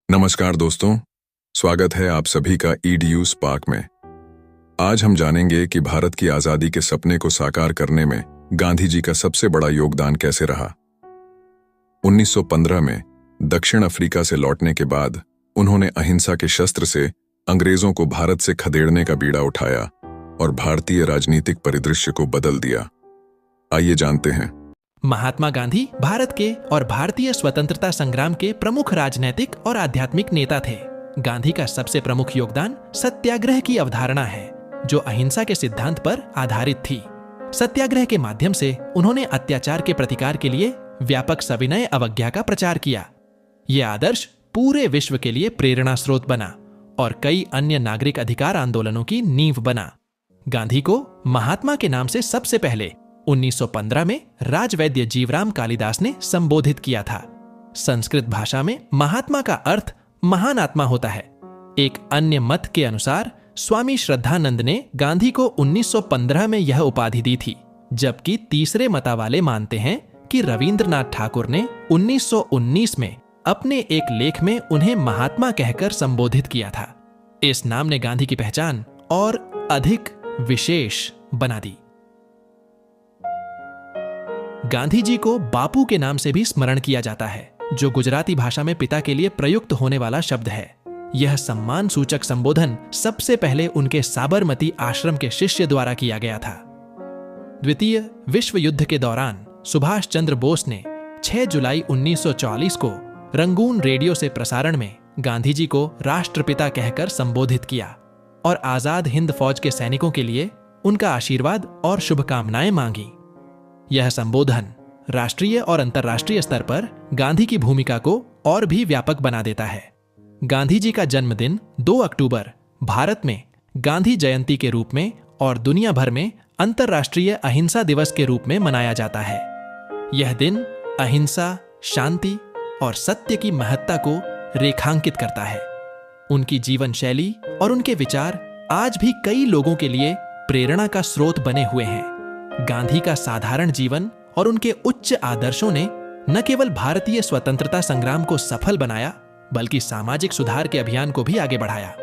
नमस्कार दोस्तों, स्वागत है आप सभी का ईडीयू स्पार्क में। आज हम जानेंगे कि भारत की आजादी के सपने को साकार करने में गांधी जी का सबसे बड़ा योगदान कैसे रहा। 1915 में दक्षिण अफ्रीका से लौटने के बाद उन्होंने अहिंसा के शस्त्र से अंग्रेजों को भारत से खदेड़ने का बीड़ा उठाया और भारतीय राजनीतिक परिदृश्य को बदल दिया। आइए जानते हैं। महात्मा गांधी भारत के और भारतीय स्वतंत्रता संग्राम के प्रमुख राजनैतिक और आध्यात्मिक नेता थे। गांधी का सबसे प्रमुख योगदान सत्याग्रह की अवधारणा है, जो अहिंसा के सिद्धांत पर आधारित थी। सत्याग्रह के माध्यम से उन्होंने अत्याचार के प्रतिकार के लिए व्यापक सविनय अवज्ञा का प्रचार किया। ये आदर्श पूरे विश्व के लिए प्रेरणा स्रोत बना और कई अन्य नागरिक अधिकार आंदोलनों की नींव बना। गांधी को महात्मा के नाम से सबसे पहले 1915 में राजवैद्य जीवराम कालिदास ने संबोधित किया था। संस्कृत भाषा में महात्मा का अर्थ महान आत्मा होता है। एक अन्य मत के अनुसार स्वामी श्रद्धानंद ने गांधी को 1915 में यह उपाधि दी थी, जबकि तीसरे मता वाले मानते हैं कि रविंद्रनाथ ठाकुर ने 1919 में अपने एक लेख में उन्हें महात्मा कहकर संबोधित किया था। इस नाम ने गांधी की पहचान और अधिक विशेष बना दी। गांधी जी को बापू के नाम से भी स्मरण किया जाता है, जो गुजराती भाषा में पिता के लिए प्रयुक्त होने वाला शब्द है। यह सम्मान सूचक संबोधन सबसे पहले उनके साबरमती आश्रम के शिष्य द्वारा किया गया था। द्वितीय विश्व युद्ध के दौरान सुभाष चंद्र बोस ने 6 जुलाई 1944 को रंगून रेडियो से प्रसारण में गांधी जी को राष्ट्रपिता कहकर संबोधित किया और आजाद हिंद फौज के सैनिकों के लिए उनका आशीर्वाद और शुभकामनाएं मांगी। यह संबोधन राष्ट्रीय और अंतर्राष्ट्रीय स्तर पर गांधी की भूमिका को और भी व्यापक बना देता है। गांधी जी का जन्मदिन 2 अक्टूबर भारत में गांधी जयंती के रूप में और दुनिया भर में अंतर्राष्ट्रीय अहिंसा दिवस के रूप में मनाया जाता है। यह दिन अहिंसा, शांति और सत्य की महत्ता को रेखांकित करता है। उनकी जीवन शैली और उनके विचार आज भी कई लोगों के लिए प्रेरणा का स्रोत बने हुए हैं। गांधी का साधारण जीवन और उनके उच्च आदर्शों ने न केवल भारतीय स्वतंत्रता संग्राम को सफल बनाया, बल्कि सामाजिक सुधार के अभियान को भी आगे बढ़ाया।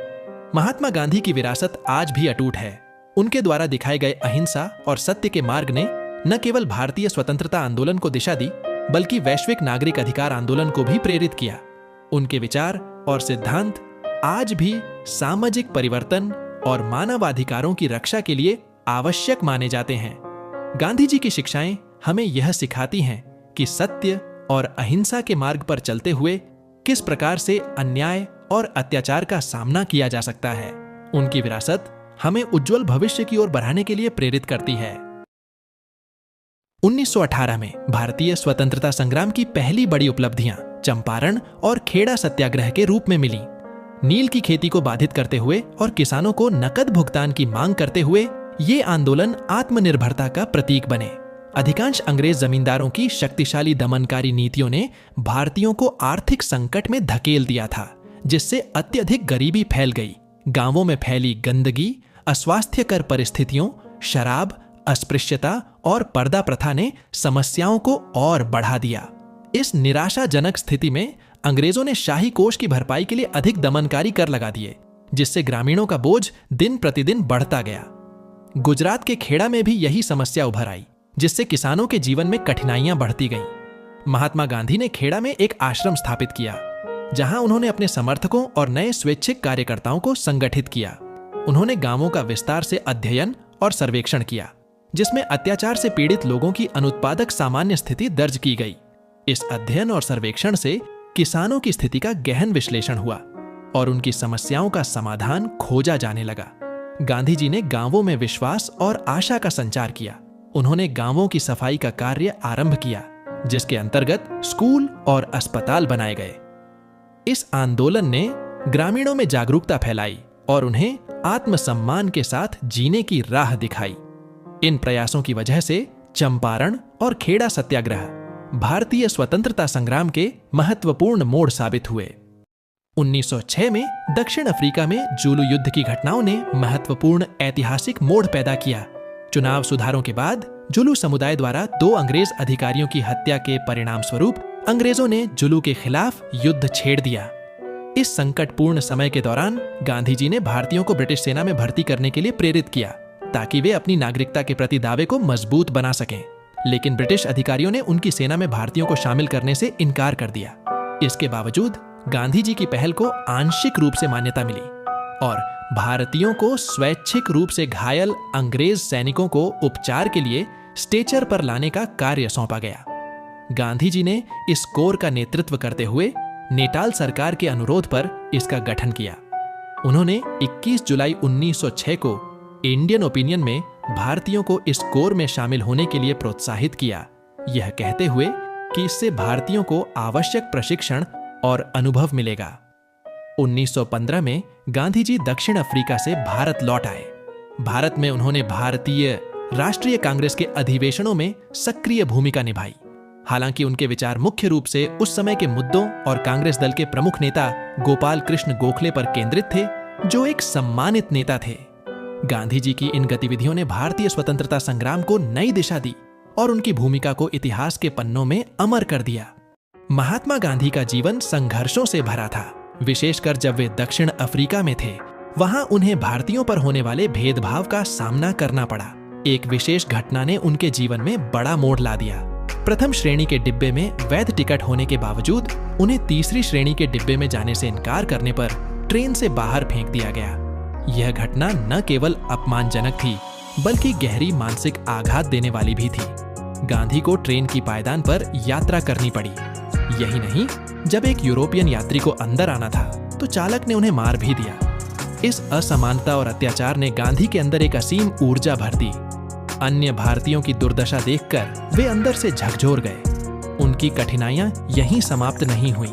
महात्मा गांधी की विरासत आज भी अटूट है। उनके द्वारा दिखाए गए अहिंसा और सत्य के मार्ग ने न केवल भारतीय स्वतंत्रता आंदोलन को दिशा दी, बल्कि वैश्विक नागरिक अधिकार आंदोलन को भी प्रेरित किया। उनके विचार और सिद्धांत आज भी सामाजिक परिवर्तन और मानवाधिकारों की रक्षा के लिए आवश्यक माने जाते हैं। गांधी जी की शिक्षाएं हमें यह सिखाती हैं कि सत्य और अहिंसा के मार्ग पर चलते हुए किस प्रकार से अन्याय और अत्याचार का सामना किया जा सकता है। उनकी विरासत हमें उज्जवल भविष्य की ओर बढ़ाने के लिए प्रेरित करती है। 1918 में भारतीय स्वतंत्रता संग्राम की पहली बड़ी उपलब्धियां चंपारण और खेड़ा सत्याग्रह के रूप में मिली। नील की खेती को बाधित करते हुए और किसानों को नकद भुगतान की मांग करते हुए ये आंदोलन आत्मनिर्भरता का प्रतीक बने। अधिकांश अंग्रेज जमींदारों की शक्तिशाली दमनकारी नीतियों ने भारतीयों को आर्थिक संकट में धकेल दिया था, जिससे अत्यधिक गरीबी फैल गई। गांवों में फैली गंदगी, अस्वास्थ्यकर परिस्थितियों, शराब, अस्पृश्यता और पर्दा प्रथा ने समस्याओं को और बढ़ा दिया। इस निराशाजनक स्थिति में अंग्रेजों ने शाही कोष की भरपाई के लिए अधिक दमनकारी कर लगा दिए, जिससे ग्रामीणों का बोझ दिन प्रतिदिन बढ़ता गया। गुजरात के खेड़ा में भी यही समस्या उभर आई, जिससे किसानों के जीवन में कठिनाइयां बढ़ती गईं। महात्मा गांधी ने खेड़ा में एक आश्रम स्थापित किया, जहां उन्होंने अपने समर्थकों और नए स्वैच्छिक कार्यकर्ताओं को संगठित किया। उन्होंने गांवों का विस्तार से अध्ययन और सर्वेक्षण किया, जिसमें अत्याचार से पीड़ित लोगों की अनुत्पादक सामान्य स्थिति दर्ज की गई। इस अध्ययन और सर्वेक्षण से किसानों की स्थिति का गहन विश्लेषण हुआ और उनकी समस्याओं का समाधान खोजा जाने लगा। गांधी जी ने गांवों में विश्वास और आशा का संचार किया। उन्होंने गांवों की सफाई का कार्य आरंभ किया, जिसके अंतर्गत स्कूल और अस्पताल बनाए गए। इस आंदोलन ने ग्रामीणों में जागरूकता फैलाई और उन्हें आत्मसम्मान के साथ जीने की राह दिखाई। इन प्रयासों की वजह से चंपारण और खेड़ा सत्याग्रह भारतीय स्वतंत्रता संग्राम के महत्वपूर्ण मोड़ साबित हुए। 1906 में दक्षिण अफ्रीका में जुलू युद्ध की घटनाओं ने महत्वपूर्ण ऐतिहासिक मोड़ पैदा किया। चुनाव सुधारों के बाद जुलू समुदाय द्वारा 2 अंग्रेज अधिकारियों की हत्या के परिणाम स्वरूप अंग्रेजों ने जुलू के खिलाफ युद्ध छेड़ दिया। इस संकटपूर्ण समय के दौरान गांधी जी ने भारतीयों को ब्रिटिश सेना में भर्ती करने के लिए प्रेरित किया ताकि वे अपनी नागरिकता के प्रति दावे को मजबूत बना सकें। लेकिन ब्रिटिश अधिकारियों ने उनकी सेना में भारतीयों को शामिल करने से इनकार कर दिया। इसके बावजूद गांधी जी की पहल को आंशिक रूप से मान्यता मिली और भारतीयों को स्वैच्छिक रूप से घायल अंग्रेज सैनिकों को उपचार के लिए स्ट्रेचर पर लाने का कार्य सौंपा गया। गांधी जी ने इस कोर का नेतृत्व करते हुए नेटाल सरकार के अनुरोध पर इसका गठन किया। उन्होंने 21 जुलाई 1906 को इंडियन ओपिनियन में भारतीयों को इस कोर में शामिल होने के लिए प्रोत्साहित किया, यह कहते हुए कि इससे भारतीयों को आवश्यक प्रशिक्षण और अनुभव मिलेगा। 1915 में गांधी जी दक्षिण अफ्रीका से भारत लौट आए। भारत में उन्होंने भारतीय राष्ट्रीय कांग्रेस के अधिवेशनों में सक्रिय भूमिका निभाई। हालांकि उनके विचार मुख्य रूप से उस समय के मुद्दों और कांग्रेस दल के प्रमुख नेता गोपाल कृष्ण गोखले पर केंद्रित थे, जो एक सम्मानित नेता थे। गांधी जी की इन गतिविधियों ने भारतीय स्वतंत्रता संग्राम को नई दिशा दी और उनकी भूमिका को इतिहास के पन्नों में अमर कर दिया। महात्मा गांधी का जीवन संघर्षों से भरा था, विशेषकर जब वे दक्षिण अफ्रीका में थे। वहां उन्हें भारतीयों पर होने वाले भेदभाव का सामना करना पड़ा। एक विशेष घटना ने उनके जीवन में बड़ा मोड़ ला दिया। प्रथम श्रेणी के डिब्बे में वैध टिकट होने के बावजूद उन्हें तीसरी श्रेणी के डिब्बे में जाने से इनकार करने पर ट्रेन से बाहर फेंक दिया गया। यह घटना न केवल अपमानजनक थी, बल्कि गहरी मानसिक आघात देने वाली भी थी। गांधी को ट्रेन की पायदान पर यात्रा करनी पड़ी। यही नहीं, जब एक यूरोपियन यात्री को अंदर आना था तो चालक ने उन्हें मार भी दिया। इस असमानता और अत्याचार ने गांधी के अंदर एक असीम ऊर्जा भर दी। अन्य भारतीयों की दुर्दशा देखकर वे अंदर से झकझोर गए। उनकी कठिनाइयां यहीं समाप्त नहीं हुई।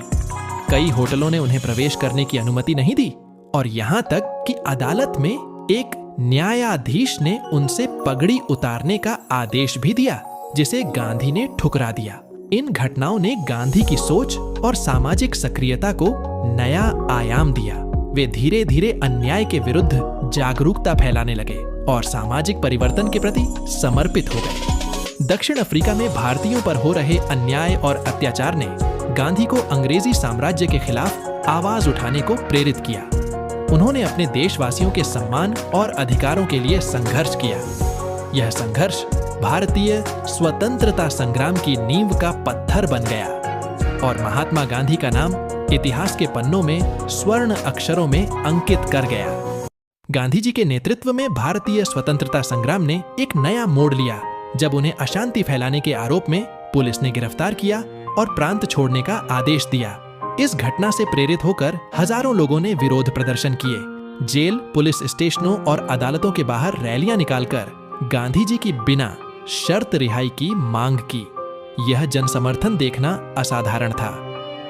कई होटलों ने उन्हें प्रवेश करने की अनुमति नहीं दी और यहां तक कि अदालत में एक न्यायाधीश ने उनसे पगड़ी उतारने का आदेश भी दिया, जिसे गांधी ने ठुकरा दिया। इन घटनाओं ने गांधी की सोच और सामाजिक सक्रियता को नया आयाम दिया। वे धीरे धीरे अन्याय के विरुद्ध जागरूकता फैलाने लगे और सामाजिक परिवर्तन के प्रति समर्पित हो गए। दक्षिण अफ्रीका में भारतीयों पर हो रहे अन्याय और अत्याचार ने गांधी को अंग्रेजी साम्राज्य के खिलाफ आवाज उठाने को प्रेरित किया। उन्होंने अपने देशवासियों के सम्मान और अधिकारों के लिए संघर्ष किया। यह संघर्ष भारतीय स्वतंत्रता संग्राम की नींव का पत्थर बन गया और महात्मा गांधी का नाम इतिहास के पन्नों में स्वर्ण अक्षरों में अंकित कर गया। गांधी जी के नेतृत्व में भारतीय स्वतंत्रता संग्राम ने एक नया मोड़ लिया, जब उन्हें अशांति फैलाने के आरोप में पुलिस ने गिरफ्तार किया और प्रांत छोड़ने का आदेश दिया। इस घटना से प्रेरित होकर हजारों लोगों ने विरोध प्रदर्शन किए। जेल, पुलिस स्टेशनों और अदालतों के बाहर रैलियां निकालकर गांधी जी की बिना शर्त रिहाई की मांग की। यह जनसमर्थन देखना असाधारण था।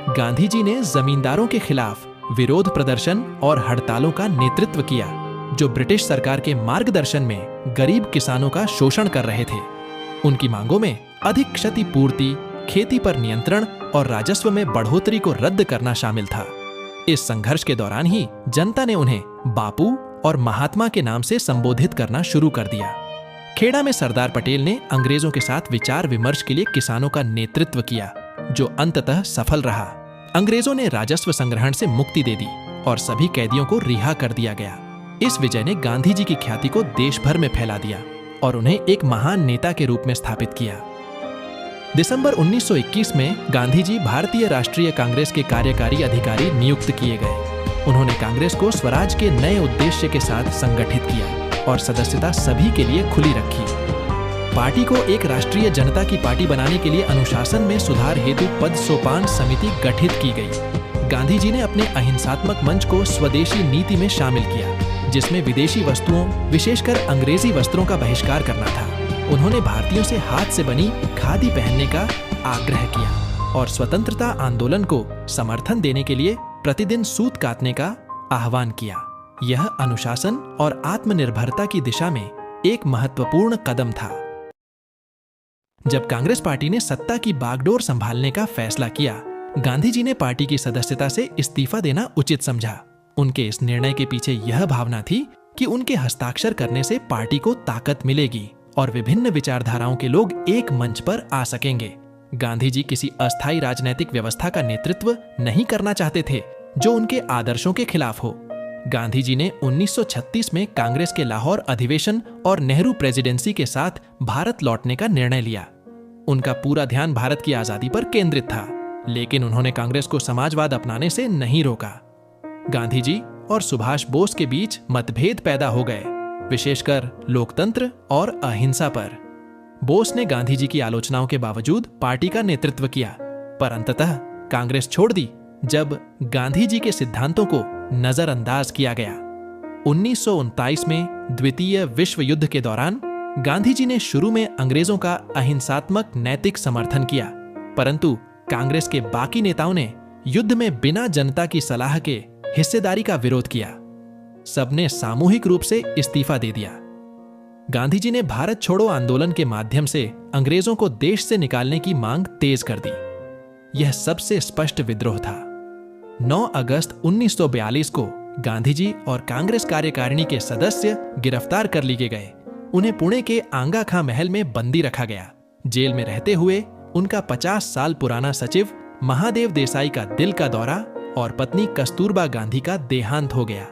गांधी जी ने जमींदारों के खिलाफ विरोध प्रदर्शन और हड़तालों का नेतृत्व किया, जो ब्रिटिश सरकार के मार्गदर्शन में गरीब किसानों का शोषण कर रहे थे। उनकी मांगों में अधिक क्षतिपूर्ति, खेती पर नियंत्रण और राजस्व में बढ़ोतरी को रद्द करना शामिल था। इस संघर्ष के दौरान ही जनता ने उन्हें बापू और महात्मा के नाम से संबोधित करना शुरू कर दिया। खेड़ा में सरदार पटेल ने अंग्रेजों के साथ विचार विमर्श के लिए किसानों का नेतृत्व किया, जो अंततः सफल रहा। अंग्रेजों ने राजस्व संग्रहण से मुक्ति दे दी और सभी कैदियों को रिहा कर दिया गया। इस विजय ने गांधी जी की ख्याति को देश भर में फैला दिया और उन्हें एक महान नेता के रूप में स्थापित किया। दिसंबर 1921 में गांधी जी भारतीय राष्ट्रीय कांग्रेस के कार्यकारी अधिकारी नियुक्त किए गए। उन्होंने कांग्रेस को स्वराज के नए उद्देश्य के साथ संगठित किया और सदस्यता सभी के लिए खुली रखी। पार्टी को एक राष्ट्रीय जनता की पार्टी बनाने के लिए अनुशासन में सुधार हेतु पद सोपान समिति गठित की गई। गांधी जी ने अपने अहिंसात्मक मंच को स्वदेशी नीति में शामिल किया, जिसमें विदेशी वस्तुओं, विशेषकर अंग्रेजी वस्त्रों का बहिष्कार करना था। उन्होंने भारतीयों से हाथ से बनी खादी पहनने का आग्रह किया और स्वतंत्रता आंदोलन को समर्थन देने के लिए प्रतिदिन सूत काटने का आह्वान किया। यह अनुशासन और आत्मनिर्भरता की दिशा में एक महत्वपूर्ण कदम था। जब कांग्रेस पार्टी ने सत्ता की बागडोर संभालने का फैसला किया, गांधी जी ने पार्टी की सदस्यता से इस्तीफा देना उचित समझा। उनके इस निर्णय के पीछे यह भावना थी कि उनके हस्ताक्षर करने से पार्टी को ताकत मिलेगी और विभिन्न विचारधाराओं के लोग एक मंच पर आ सकेंगे। गांधी जी किसी अस्थायी राजनीतिक व्यवस्था का नेतृत्व नहीं करना चाहते थे, जो उनके आदर्शों के खिलाफ हो। गांधी जी ने 1936 में कांग्रेस के लाहौर अधिवेशन और नेहरू प्रेसिडेंसी के साथ भारत लौटने का निर्णय लिया। उनका पूरा ध्यान भारत की आजादी पर केंद्रित था, लेकिन उन्होंने कांग्रेस को समाजवाद अपनाने से नहीं रोका। गांधी जी और सुभाष बोस के बीच मतभेद पैदा हो गए, विशेषकर लोकतंत्र और अहिंसा पर। बोस ने गांधी जी की आलोचनाओं के बावजूद पार्टी का नेतृत्व किया, पर अंततः कांग्रेस छोड़ दी जब गांधी जी के सिद्धांतों को नजरअंदाज किया गया। 1939 में द्वितीय विश्व युद्ध के दौरान गांधी जी ने शुरू में अंग्रेजों का अहिंसात्मक नैतिक समर्थन किया, परंतु कांग्रेस के बाकी नेताओं ने युद्ध में बिना जनता की सलाह के हिस्सेदारी का विरोध किया। सबने सामूहिक रूप से इस्तीफा दे दिया। गांधी जी ने भारत छोड़ो आंदोलन के माध्यम से अंग्रेजों को देश से निकालने की मांग तेज कर दी। यह सबसे स्पष्ट विद्रोह था। 9 अगस्त 1942 को गांधी जी और कांग्रेस कार्यकारिणी के सदस्य गिरफ्तार कर लिए गए। उन्हें पुणे के आंगा खां महल में बंदी रखा गया। जेल में रहते हुए उनका 50 साल पुराना सचिव महादेव देसाई का दिल का दौरा और पत्नी कस्तूरबा गांधी का देहांत हो गया।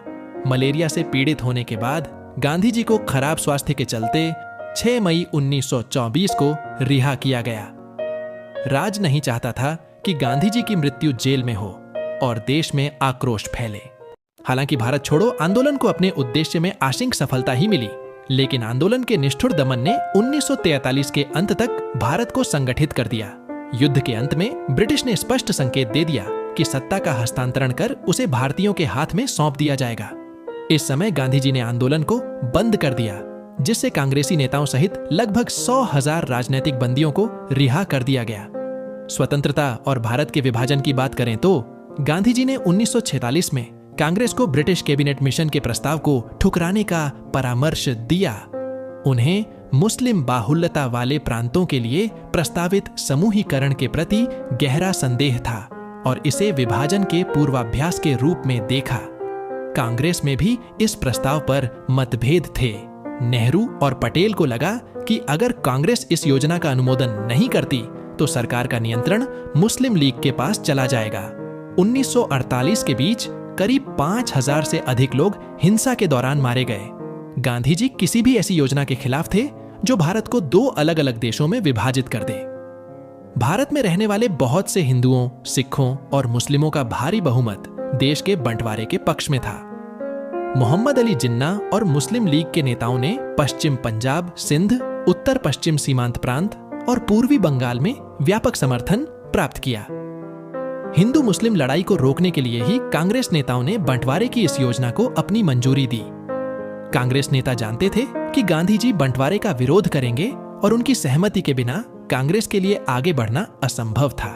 मलेरिया से पीड़ित होने के बाद गांधी जी को खराब स्वास्थ्य के चलते 6 मई 1924 को रिहा किया गया। राज नहीं चाहता था कि गांधी जी की मृत्यु जेल में हो और देश में आक्रोश फैले। हालांकि भारत छोड़ो आंदोलन को अपने उद्देश्य में आंशिक सफलता ही मिली, लेकिन आंदोलन के निष्ठुर दमन ने 1943 के अंत तक भारत को संगठित कर दिया। युद्ध के अंत में ब्रिटिश ने स्पष्ट संकेत दे दिया कि सत्ता का हस्तांतरण कर उसे भारतीयों के हाथ में सौंप दिया जाएगा। इस समय गांधी जी ने आंदोलन को बंद कर दिया, जिससे कांग्रेसी नेताओं सहित लगभग 100,000 राजनीतिक बंदियों को रिहा कर दिया गया। स्वतंत्रता और भारत के विभाजन की बात करें तो गांधी जी ने 1946 में कांग्रेस को ब्रिटिश कैबिनेट मिशन के प्रस्ताव को ठुकराने का परामर्श दिया। उन्हें मुस्लिम बाहुल्यता वाले प्रांतों के लिए प्रस्तावित समूहीकरण के प्रति गहरा संदेह था और इसे विभाजन के पूर्वाभ्यास के रूप में देखा। कांग्रेस में भी इस प्रस्ताव पर मतभेद थे। नेहरू और पटेल को लगा कि अगर कांग्रेस इस योजना का अनुमोदन नहीं करती तो सरकार का नियंत्रण मुस्लिम लीग के पास चला जाएगा। 1948 के बीच करीब 5,000 से अधिक लोग हिंसा के दौरान मारे गए। गांधी जी किसी भी ऐसी योजना के खिलाफ थे जो भारत को 2 अलग-अलग देशों में विभाजित कर दे। भारत में रहने वाले बहुत से हिंदुओं, सिखों और मुस्लिमों का भारी बहुमत देश के बंटवारे के पक्ष में था। मोहम्मद अली जिन्ना और मुस्लिम लीग के नेताओं ने पश्चिम पंजाब, सिंध, उत्तर पश्चिम सीमांत प्रांत और पूर्वी बंगाल में व्यापक समर्थन प्राप्त किया। हिंदू मुस्लिम लड़ाई को रोकने के लिए ही कांग्रेस नेताओं ने बंटवारे की इस योजना को अपनी मंजूरी दी। कांग्रेस नेता जानते थे कि गांधी जी बंटवारे का विरोध करेंगे और उनकी सहमति के बिना कांग्रेस के लिए आगे बढ़ना असंभव था,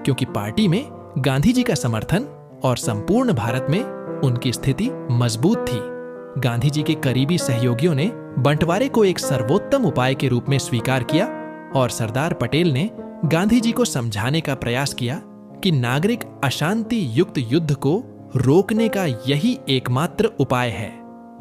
क्योंकि पार्टी में गांधी जी का समर्थन और संपूर्ण भारत में उनकी स्थिति मजबूत थी। गांधी जी के करीबी सहयोगियों ने बंटवारे को एक सर्वोत्तम उपाय के रूप में स्वीकार किया और सरदार पटेल ने गांधी जी को समझाने का प्रयास किया कि नागरिक अशांति युक्त युद्ध को रोकने का यही एकमात्र उपाय है।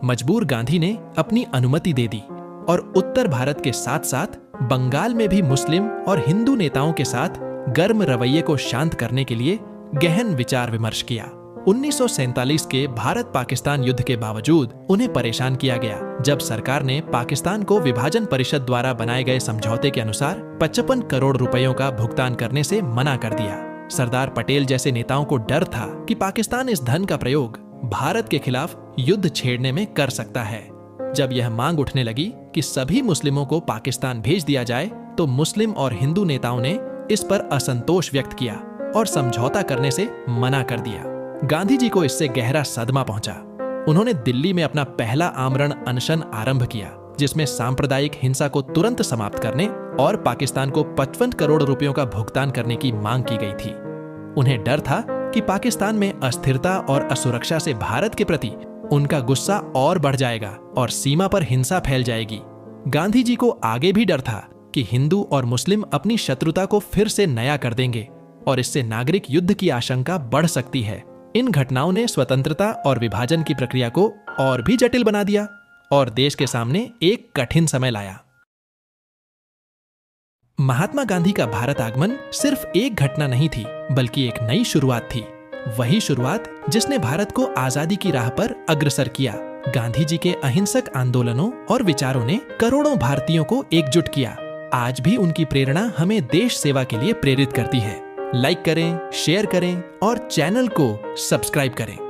मजबूर गांधी ने अपनी अनुमति दे दी और उत्तर भारत के साथ साथ बंगाल में भी मुस्लिम और हिंदू नेताओं के साथ गर्म रवैये को शांत करने के लिए गहन विचार विमर्श किया। 1947 के भारत पाकिस्तान युद्ध के बावजूद उन्हें परेशान किया गया, जब सरकार ने पाकिस्तान को विभाजन परिषद द्वारा बनाए गए समझौते के अनुसार 55 करोड़ रुपयों का भुगतान करने से मना कर दिया। सरदार पटेल जैसे नेताओं को डर था कि पाकिस्तान इस धन का प्रयोग भारत के खिलाफ युद्ध छेड़ने में कर सकता है। जब यह मांग उठने लगी कि सभी मुस्लिमों को पाकिस्तान भेज दिया जाए, तो मुस्लिम और हिंदू नेताओं ने इस पर असंतोष व्यक्त किया और समझौता करने से मना कर दिया। गांधी जी को इससे गहरा सदमा पहुंचा। उन्होंने दिल्ली में अपना पहला आमरण अनशन आरंभ किया, जिसमें सांप्रदायिक हिंसा को तुरंत समाप्त करने और पाकिस्तान को 55 करोड़ रुपयों का भुगतान करने की मांग की गई थी। उन्हें डर था कि पाकिस्तान में अस्थिरता और असुरक्षा से भारत के प्रति उनका गुस्सा और बढ़ जाएगा और सीमा पर हिंसा फैल जाएगी। गांधी जी को आगे भी डर था कि हिंदू और मुस्लिम अपनी शत्रुता को फिर से नया कर देंगे और इससे नागरिक युद्ध की आशंका बढ़ सकती है। इन घटनाओं ने स्वतंत्रता और विभाजन की प्रक्रिया को और भी जटिल बना दिया और देश के सामने एक कठिन समय लाया। महात्मा गांधी का भारत आगमन सिर्फ एक घटना नहीं थी, बल्कि एक नई शुरुआत थी। वही शुरुआत जिसने भारत को आजादी की राह पर अग्रसर किया। गांधी जी के अहिंसक आंदोलनों और विचारों ने करोड़ों भारतीयों को एकजुट किया। आज भी उनकी प्रेरणा हमें देश सेवा के लिए प्रेरित करती है। लाइक करें, शेयर करें और चैनल को सब्सक्राइब करें।